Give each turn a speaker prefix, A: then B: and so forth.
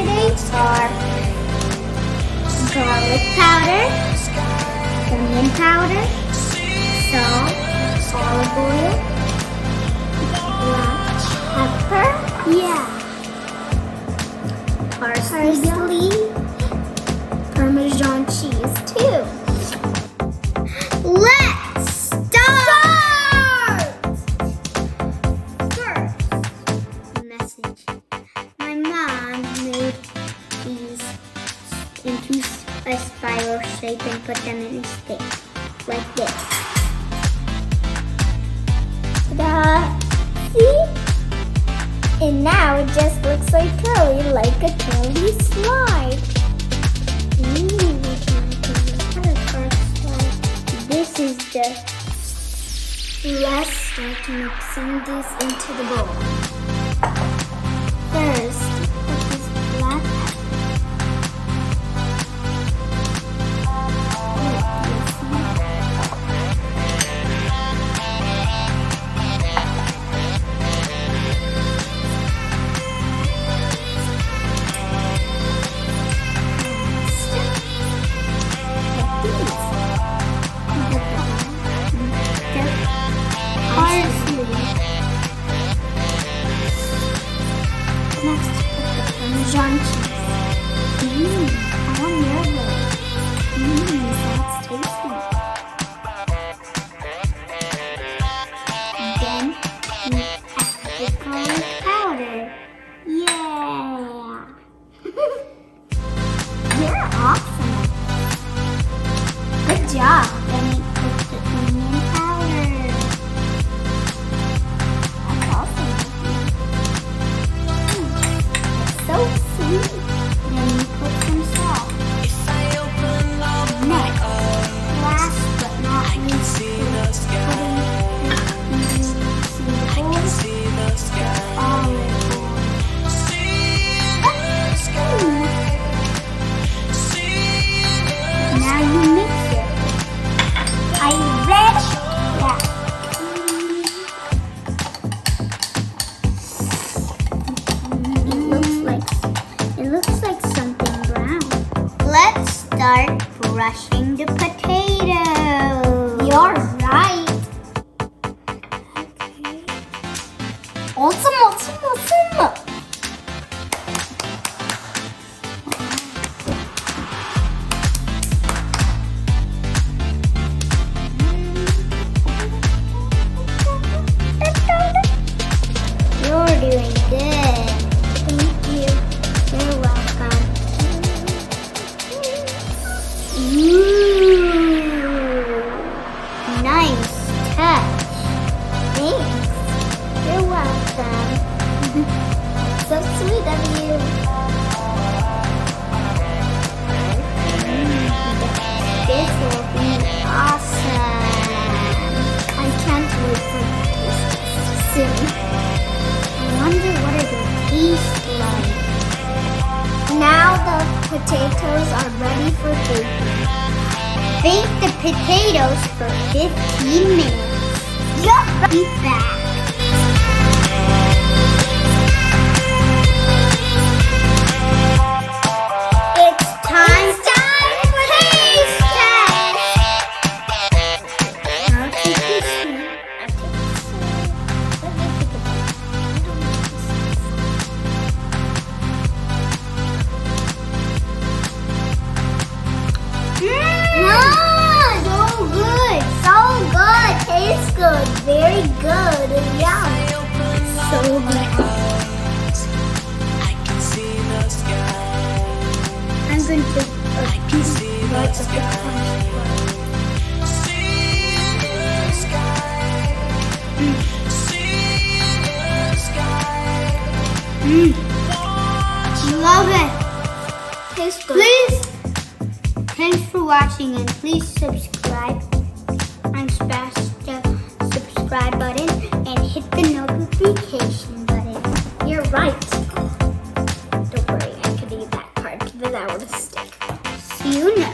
A: today are garlic powder, onion powder, salt, olive oil, black pepper, parsley, Parmesan cheese too. Let's start! First, message. My mom made these into a spiral shape and put them in a stick, like this. Ta-da! See? And now it just looks like curly, like a curly slide. This is the... Let's start mixing these into the bowl. First, put this black Next, put the Parmesan cheese. I want more of those. That's tasty. Then, we add the garlic powder. Yeah! You're awesome. Good job. Then we put the onion powder. That's awesome. So sweet. Then we put some salt. Next, last but not least, putting the olive oil. Now you mix it. Are you ready? Yeah. It looks like something brown. Let's start brushing the potatoes. You're right. Okay. Awesome. You're doing good. Thank you. You're welcome. Nice touch. Thanks. You're welcome. So sweet of you. This will be awesome. I can't wait for this soon. I wonder what it will taste like. Now the potatoes are ready for baking. Bake the potatoes for 15 minutes. Yup! Be back. It's time for taste test. I'll take this one. Let me take a bite. So good, tastes good, very good, yeah. So good. I'm going to take a piece of the Love it. Tastes good. Please. Thanks for watching and please subscribe and smash the subscribe button and hit the notification button. You're right. Don't worry, I could eat that part without a stick. See you next time.